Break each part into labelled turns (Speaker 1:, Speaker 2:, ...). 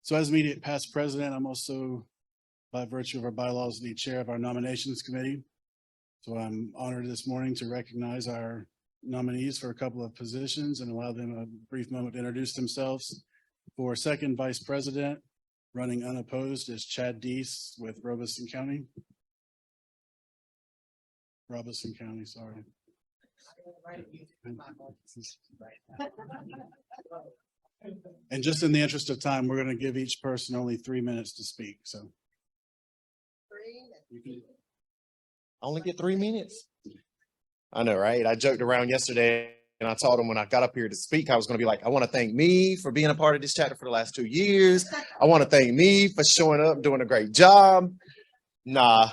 Speaker 1: So as immediate past president, I'm also, by virtue of our bylaws, the chair of our nominations committee. So I'm honored this morning to recognize our nominees for a couple of positions and allow them a brief moment to introduce themselves. For second vice president, running unopposed, is Chad Deese with Robeson County. Robeson County, sorry. And just in the interest of time, we're going to give each person only 3 minutes to speak. So
Speaker 2: I only get 3 minutes. I know, right? I joked around yesterday and I told him when I got up here to speak, I was going to be like, I want to thank me for being a part of this chapter for the last 2 years. I want to thank me for showing up, doing a great job. Nah,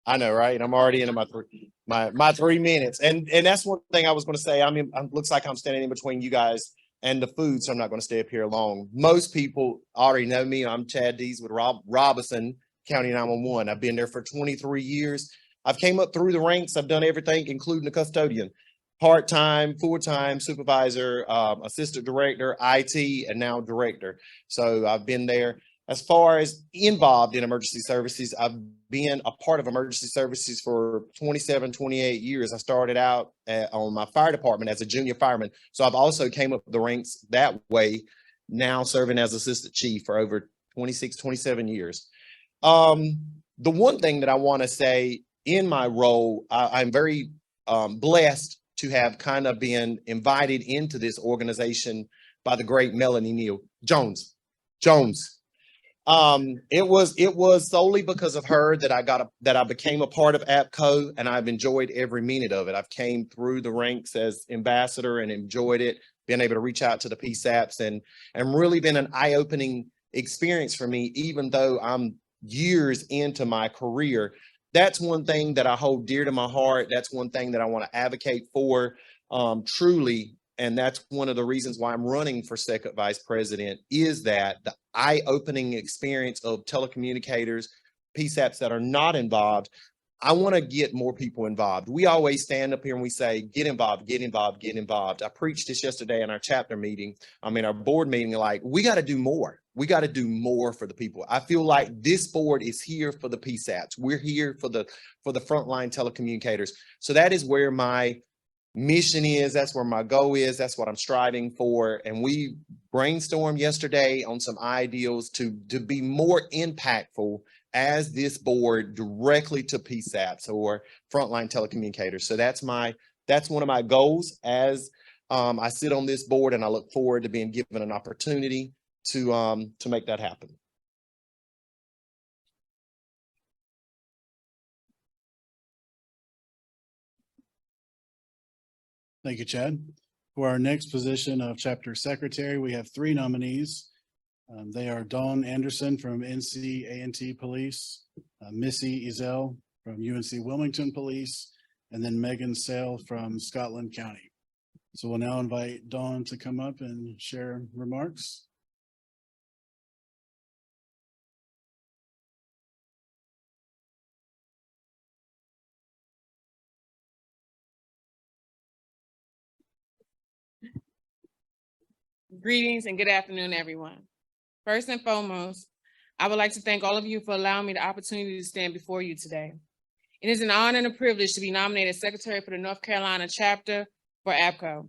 Speaker 2: I know, right? I'm already into my 3 minutes. And that's one thing I was going to say. I mean, it looks like I'm standing in between you guys and the food, so I'm not going to stay up here long. Most people already know me. I'm Chad Deese with Robeson County 911. I've been there for 23 years. I've came up through the ranks. I've done everything, including the custodian, part-time, full-time, supervisor, assistant director, IT, and now director. So I've been there. As far as involved in emergency services, I've been a part of emergency services for 27, 28 years. I started out on my fire department as a junior fireman. So I've also came up the ranks that way, now serving as assistant chief for over 26, 27 years. The one thing that I want to say in my role, I'm very blessed to have kind of been invited into this organization by the great Melanie Neal Jones. It was solely because of her that I became a part of APCO, and I've enjoyed every minute of it. I've came through the ranks as ambassador and enjoyed it, been able to reach out to the PSAPs and really been an eye-opening experience for me, even though I'm years into my career. That's one thing that I hold dear to my heart. That's one thing that I want to advocate for, truly. And that's one of the reasons why I'm running for second vice president, is that the eye-opening experience of telecommunicators, PSAPs that are not involved. I want to get more people involved. We always stand up here and we say, get involved, get involved, get involved. I preached this yesterday in our chapter meeting, our board meeting, like, we got to do more. We got to do more for the people. I feel like this board is here for the PSAPs. We're here for the frontline telecommunicators. So that is where my mission is. That's where my goal is. That's what I'm striving for. And we brainstormed yesterday on some ideals to be more impactful as this board directly to PSAPs or frontline telecommunicators. So that's one of my goals as I sit on this board, and I look forward to being given an opportunity to make that happen.
Speaker 1: Thank you, Chad. For our next position of chapter secretary, we have 3 nominees. They are Dawn Anderson from NC Police, Missy Ezel from UNC Wilmington Police, and then Megan Sale from Scotland County. So we'll now invite Dawn to come up and share remarks.
Speaker 3: Greetings and good afternoon, everyone. First and foremost, I would like to thank all of you for allowing me the opportunity to stand before you today. It is an honor and a privilege to be nominated secretary for the North Carolina chapter for APCO.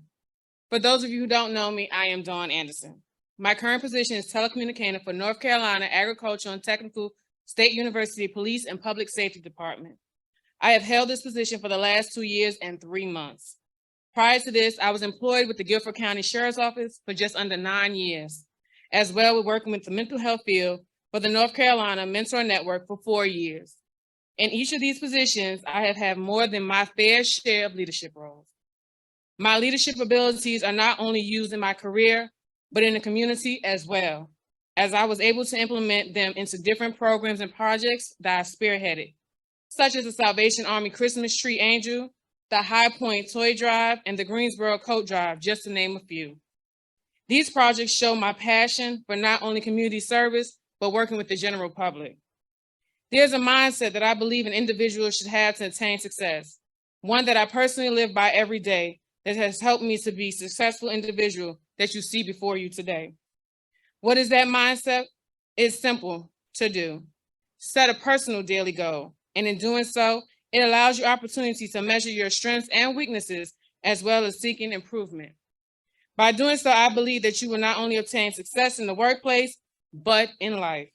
Speaker 3: For those of you who don't know me, I am Dawn Anderson. My current position is telecommunicator for North Carolina Agricultural and Technical State University Police and Public Safety Department. I have held this position for the last 2 years and 3 months. Prior to this, I was employed with the Guilford County Sheriff's Office for just under 9 years, as well as working with the mental health field for the North Carolina Mentor Network for 4 years. In each of these positions, I have had more than my fair share of leadership roles. My leadership abilities are not only used in my career, but in the community as well, as I was able to implement them into different programs and projects that I spearheaded, such as the Salvation Army Christmas Tree Angel, the High Point Toy Drive, and the Greensboro Coat Drive, just to name a few. These projects show my passion for not only community service, but working with the general public. There's a mindset that I believe an individual should have to attain success, one that I personally live by every day that has helped me to be a successful individual that you see before you today. What is that mindset? is simple to do. Set a personal daily goal, and in doing so, it allows you opportunity to measure your strengths and weaknesses, as well as seeking improvement. By doing so, I believe that you will not only obtain success in the workplace, but in life.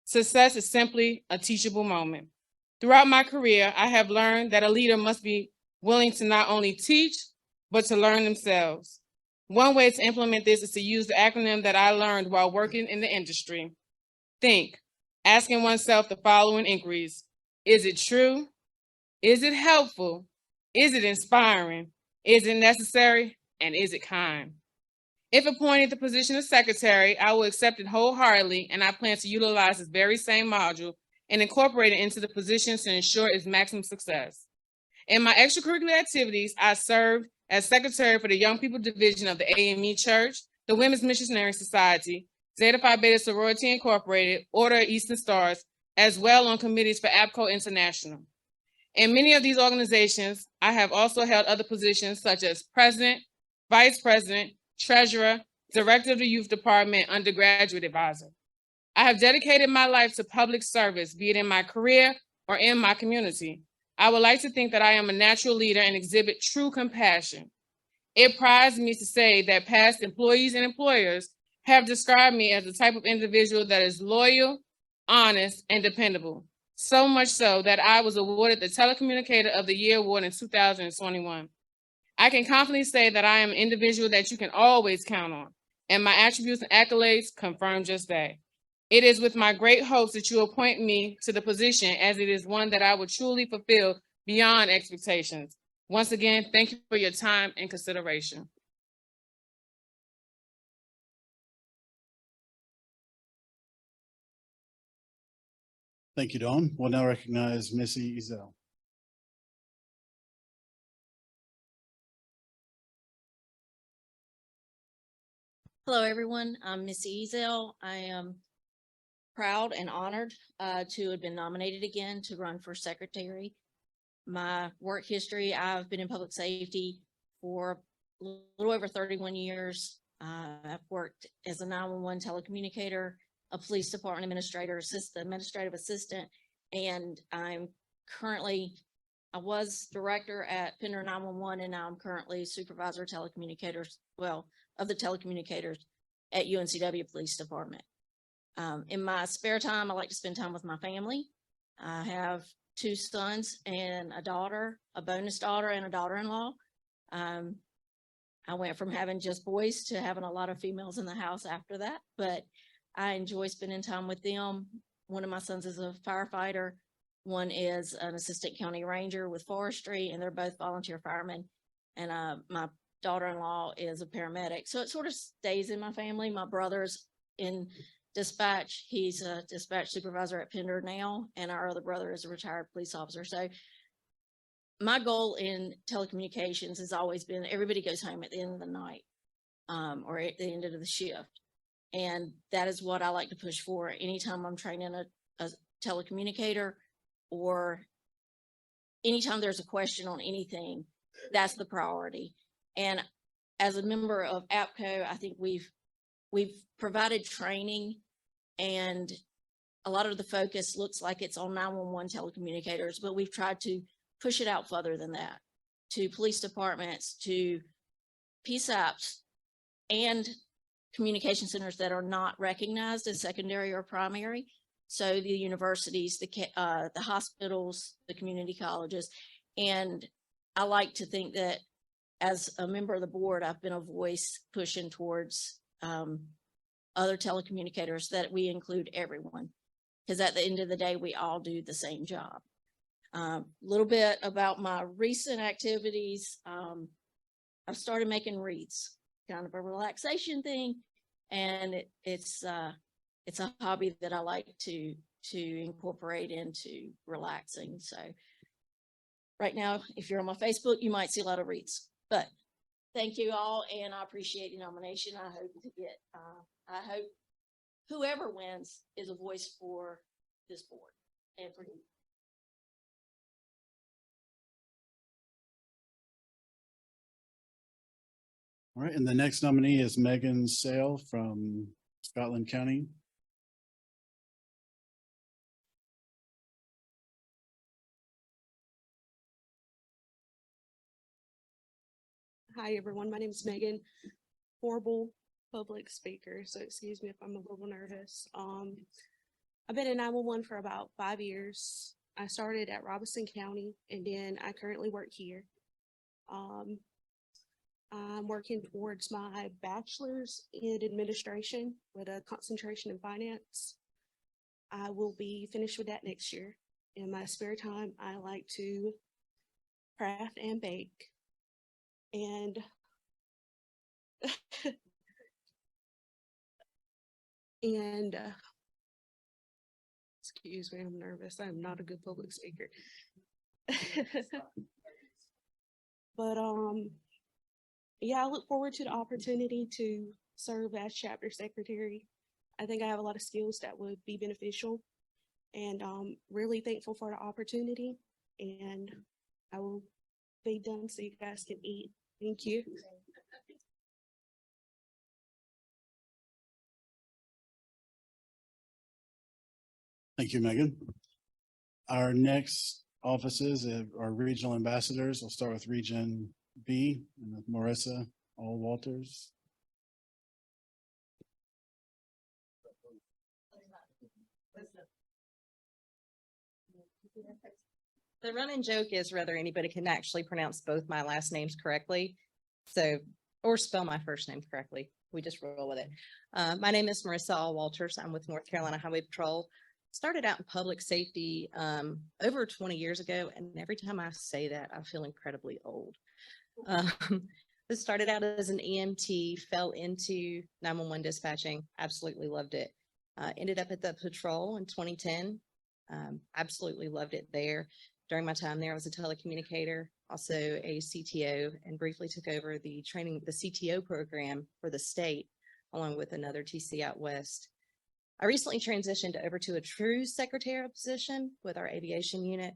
Speaker 3: Success is simply a teachable moment. Throughout my career, I have learned that a leader must be willing to not only teach, but to learn themselves. One way to implement this is to use the acronym that I learned while working in the industry. Think, asking oneself the following inquiries. Is it true? Is it helpful? Is it inspiring? Is it necessary? And is it kind? If appointed the position of secretary, I will accept it wholeheartedly, and I plan to utilize this very same module and incorporate it into the position to ensure its maximum success. In my extracurricular activities, I served as secretary for the Young People Division of the AME Church, the Women's Missionary Society, Zeta Phi Beta Sorority Incorporated, Order of Eastern Stars, as well on committees for APCO International. In many of these organizations, I have also held other positions such as president, vice president, treasurer, director of the youth department, undergraduate advisor. I have dedicated my life to public service, be it in my career or in my community. I would like to think that I am a natural leader and exhibit true compassion. It prides me to say that past employees and employers have described me as the type of individual that is loyal, honest, and dependable. So much so that I was awarded the Telecommunicator of the Year award in 2021. I can confidently say that I am an individual that you can always count on, and my attributes and accolades confirm just that. It is with my great hopes that you appoint me to the position, as it is one that I will truly fulfill beyond expectations. Once again, thank you for your time and consideration.
Speaker 1: Thank you, Dawn. We'll now recognize Missy Ezell.
Speaker 4: Hello, everyone. I'm Missy Ezell. I am proud and honored to have been nominated again to run for secretary. My work history, I've been in public safety for a little over 31 years. I've worked as a 911 telecommunicator, a police department administrative assistant, and I was director at Pender 911, and now I'm currently supervisor telecommunicators, of the telecommunicators at UNCW Police Department. In my spare time, I like to spend time with my family. I have 2 sons and a daughter, a bonus daughter and a daughter-in-law. I went from having just boys to having a lot of females in the house after that, but I enjoy spending time with them. One of my sons is a firefighter. One is an assistant county ranger with forestry, and they're both volunteer firemen. And my daughter-in-law is a paramedic. So it sort of stays in my family. My brother's in dispatch. He's a dispatch supervisor at Pender now, and our other brother is a retired police officer. So my goal in telecommunications has always been everybody goes home at the end of the night or at the end of the shift. And that is what I like to push for anytime I'm training a telecommunicator, or anytime there's a question on anything, that's the priority. And as a member of APCO, I think we've provided training, and a lot of the focus looks like it's on 911 telecommunicators, but we've tried to push it out further than that to police departments, to PSAPs, and communication centers that are not recognized as secondary or primary. So the universities, the hospitals, the community colleges. And I like to think that as a member of the board, I've been a voice pushing towards other telecommunicators, that we include everyone, because at the end of the day, we all do the same job. A little bit about my recent activities. I've started making wreaths, kind of a relaxation thing, and it's a hobby that I like to incorporate into relaxing. So right now, if you're on my Facebook, you might see a lot of wreaths. But thank you all, and I appreciate the nomination. I hope whoever wins is a voice for this board and for you.
Speaker 1: All right, and the next nominee is Megan Sale from Scotland County.
Speaker 5: Hi, everyone. My name is Megan. Horrible public speaker, so excuse me if I'm a little nervous. I've been in 911 for about 5 years. I started at Robinson County and then I currently work here. I'm working towards my bachelor's in administration with a concentration in finance. I will be finished with that next year. In my spare time, I like to craft and bake. And and excuse me, I'm nervous. I'm not a good public speaker. But yeah, I look forward to the opportunity to serve as chapter secretary. I think I have a lot of skills that would be beneficial, and really thankful for the opportunity. And I will be done so you guys can eat. Thank you.
Speaker 1: Thank you, Megan. Our next offices are regional ambassadors. We'll start with Region B, and with Marissa Walters.
Speaker 6: The running joke is whether anybody can actually pronounce both my last names correctly. So, or spell my first name correctly. We just roll with it. My name is Marissa Walters. I'm with North Carolina Highway Patrol. Started out in public safety over 20 years ago. And every time I say that, I feel incredibly old. I started out as an EMT, fell into 911 dispatching, absolutely loved it. Ended up at the patrol in 2010. Absolutely loved it there. During my time there, I was a telecommunicator, also a CTO, and briefly took over the CTO program for the state, along with another TC out west. I recently transitioned over to a true secretarial position with our aviation unit.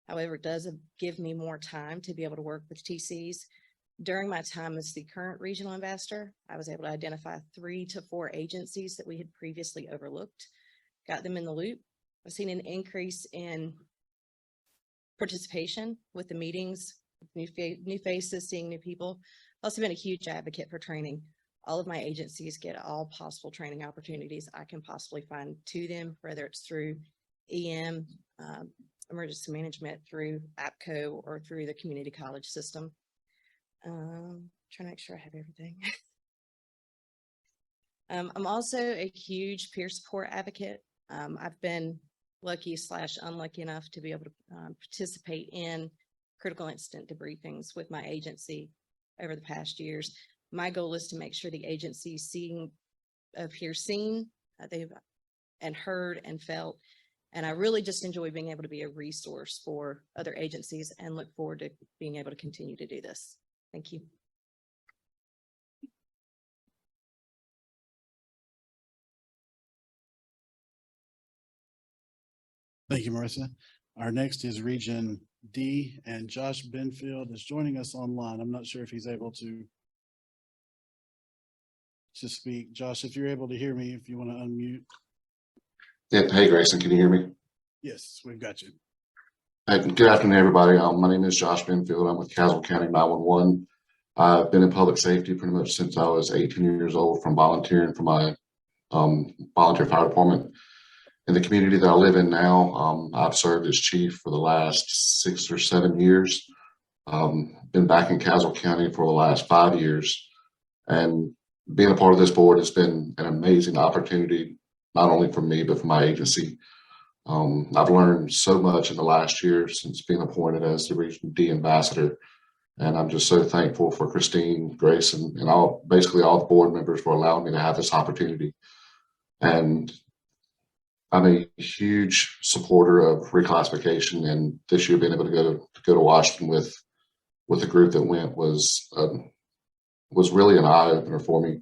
Speaker 6: However, it does give me more time to be able to work with TCs. During my time as the current regional ambassador, I was able to identify 3 to 4 agencies that we had previously overlooked, got them in the loop. I've seen an increase in participation with the meetings, new faces, seeing new people. I've also been a huge advocate for training. All of my agencies get all possible training opportunities I can possibly find to them, whether it's through EM, emergency management, through APCO, or through the community college system. Trying to make sure I have everything. I'm also a huge peer support advocate. I've been lucky / unlucky enough to be able to participate in critical incident debriefings with my agency over the past years. My goal is to make sure the agency appear seen, they've and heard and felt. And I really just enjoy being able to be a resource for other agencies and look forward to being able to continue to do this. Thank you.
Speaker 1: Thank you, Marissa. Our next is Region D, and Josh Benfield is joining us online. I'm not sure if he's able to speak. Josh, if you're able to hear me, if you want to unmute.
Speaker 7: Yeah. Hey, Grayson, can you hear me?
Speaker 1: Yes, we've got you.
Speaker 7: Hey, good afternoon, everybody. My name is Josh Benfield. I'm with Caswell County 911. I've been in public safety pretty much since I was 18 years old, from volunteering for my volunteer fire department. In the community that I live in now, I've served as chief for the last 6 or 7 years. Been back in Caswell County for the last 5 years. And being a part of this board has been an amazing opportunity, not only for me, but for my agency. I've learned so much in the last year since being appointed as the Region D ambassador. And I'm just so thankful for Christine, Grace, and basically all the board members for allowing me to have this opportunity. And I'm a huge supporter of reclassification, and this year being able to go to Washington with the group that went was really an eye opener for me.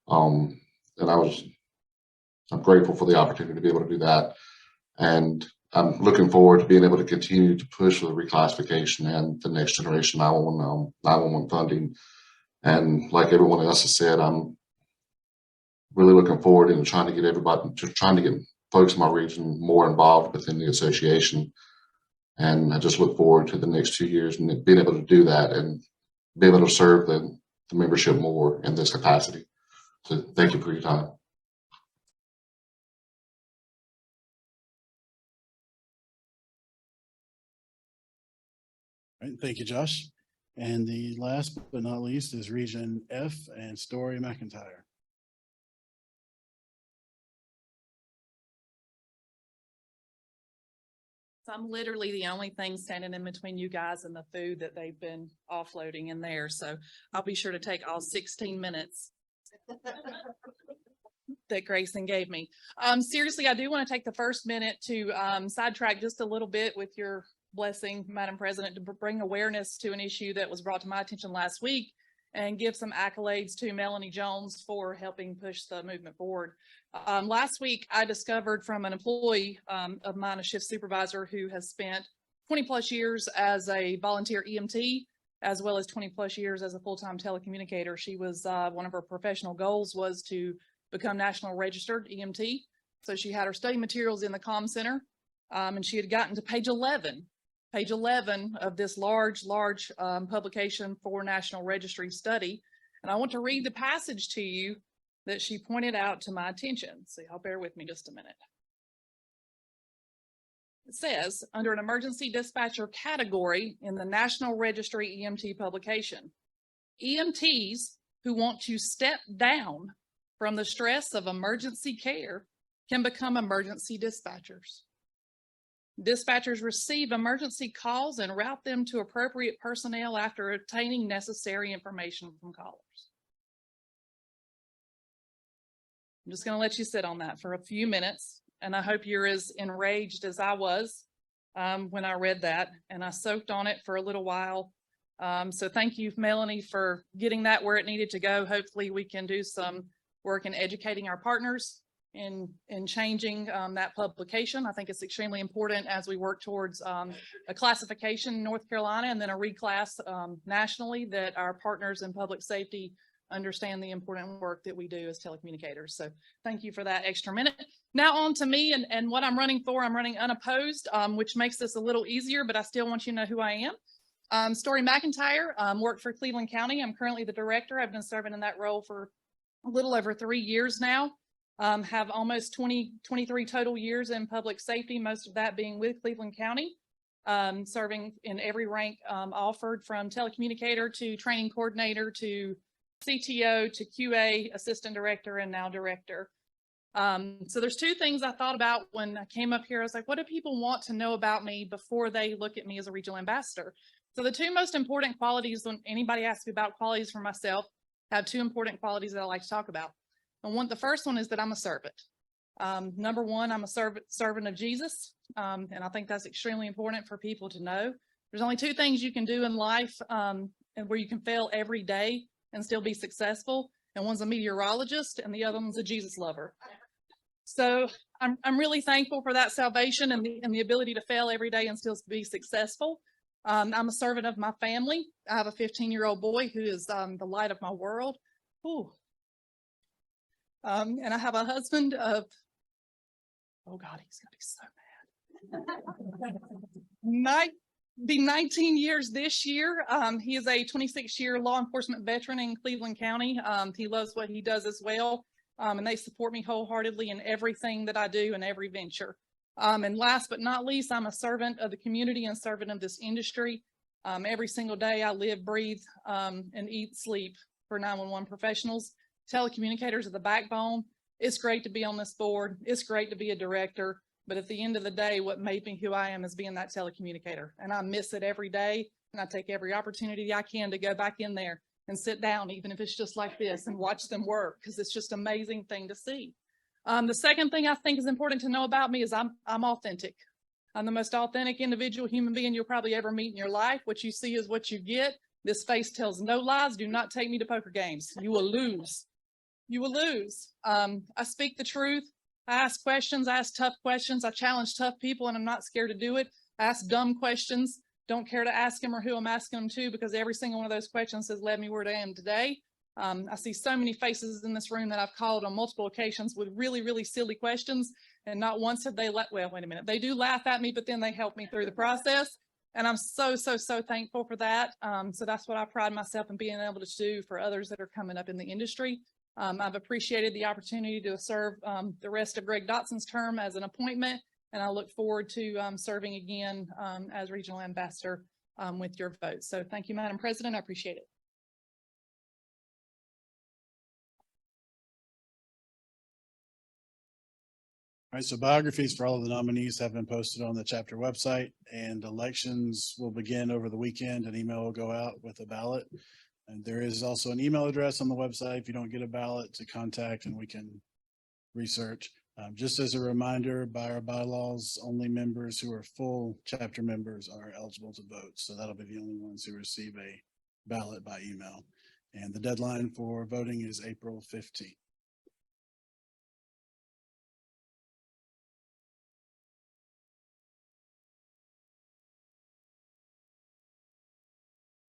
Speaker 7: And I'm grateful for the opportunity to be able to do that. And I'm looking forward to being able to continue to push for the reclassification and the next generation 911 funding. And like everyone else has said, I'm really looking forward and trying to get folks in my region more involved within the association. And I just look forward to the next 2 years and being able to do that and be able to serve the membership more in this capacity. So thank you for your time.
Speaker 1: All right, thank you, Josh. And the last but not least is Region F and Story McIntyre.
Speaker 8: So I'm literally the only thing standing in between you guys and the food that they've been offloading in there. So I'll be sure to take all 16 minutes that Grayson gave me. Seriously, I do want to take the first minute to sidetrack just a little bit with your blessing, Madam President, to bring awareness to an issue that was brought to my attention last week and give some accolades to Melanie Jones for helping push the movement forward. Last week, I discovered from an employee of mine, a shift supervisor who has spent 20 plus years as a volunteer EMT, as well as 20 plus years as a full-time telecommunicator. She was, one of her professional goals was to become national registered EMT. So she had her study materials in the comm center, and she had gotten to page 11 of this large publication for National Registry study. And I want to read the passage to you that she pointed out to my attention. So y'all bear with me just a minute. It says, under an emergency dispatcher category in the National Registry EMT publication, EMTs who want to step down from the stress of emergency care can become emergency dispatchers. Dispatchers receive emergency calls and route them to appropriate personnel after obtaining necessary information from callers. I'm just going to let you sit on that for a few minutes, and I hope you're as enraged as I was when I read that, and I soaked on it for a little while. So thank you, Melanie, for getting that where it needed to go. Hopefully we can do some work in educating our partners in changing that publication. I think it's extremely important as we work towards a classification in North Carolina and then a reclass nationally, that our partners in public safety understand the important work that we do as telecommunicators. So thank you for that extra minute. Now on to me and what I'm running for. I'm running unopposed, which makes this a little easier, but I still want you to know who I am. Story McIntyre, worked for Cleveland County. I'm currently the director. I've been serving in that role for a little over 3 years now. Have almost 23 total years in public safety, most of that being with Cleveland County, serving in every rank offered, from telecommunicator to training coordinator to CTO to QA, assistant director, and now director. So there's two things I thought about when I came up here. I was like, what do people want to know about me before they look at me as a regional ambassador? So the two most important qualities, when anybody asks me about qualities for myself, I have two important qualities that I like to talk about. And the first one is that I'm a servant. Number one, I'm a servant of Jesus. And I think that's extremely important for people to know. There's only two things you can do in life and where you can fail every day and still be successful. And one's a meteorologist and the other one's a Jesus lover. So I'm really thankful for that salvation and the ability to fail every day and still be successful. I'm a servant of my family. I have a 15-year-old boy who is the light of my world. Ooh. And I have a husband of, oh God, he's gonna be so mad. Be 19 years this year. He is a 26-year law enforcement veteran in Cleveland County. He loves what he does as well. And they support me wholeheartedly in everything that I do and every venture. And last but not least, I'm a servant of the community and servant of this industry. Every single day I live, breathe, and eat, sleep for 911 professionals. Telecommunicators are the backbone. It's great to be on this board. It's great to be a director. But at the end of the day, what made me who I am is being that telecommunicator. And I miss it every day. And I take every opportunity I can to go back in there and sit down, even if it's just like this, and watch them work, because it's just an amazing thing to see. The second thing I think is important to know about me is I'm authentic. I'm the most authentic individual human being you'll probably ever meet in your life. What you see is what you get. This face tells no lies. Do not take me to poker games. You will lose. You will lose. I speak the truth. I ask questions. I ask tough questions. I challenge tough people, and I'm not scared to do it. I ask dumb questions. Don't care to ask them or who I'm asking them to, because every single one of those questions has led me where I am today. I see so many faces in this room that I've called on multiple occasions with really, really silly questions, and not once have they well, wait a minute. They do laugh at me, but then they help me through the process. And I'm so, so, so thankful for that. So that's what I pride myself in being able to do for others that are coming up in the industry. I've appreciated the opportunity to serve the rest of Greg Dotson's term as an appointment, and I look forward to serving again as regional ambassador with your vote. So thank you, Madam President. I appreciate it.
Speaker 1: All right, so biographies for all of the nominees have been posted on the chapter website, and elections will begin over the weekend. An email will go out with a ballot. And there is also an email address on the website if you don't get a ballot to contact, and we can research. Just as a reminder, by our bylaws, only members who are full chapter members are eligible to vote. So that'll be the only ones who receive a ballot by email. And the deadline for voting is April 15th.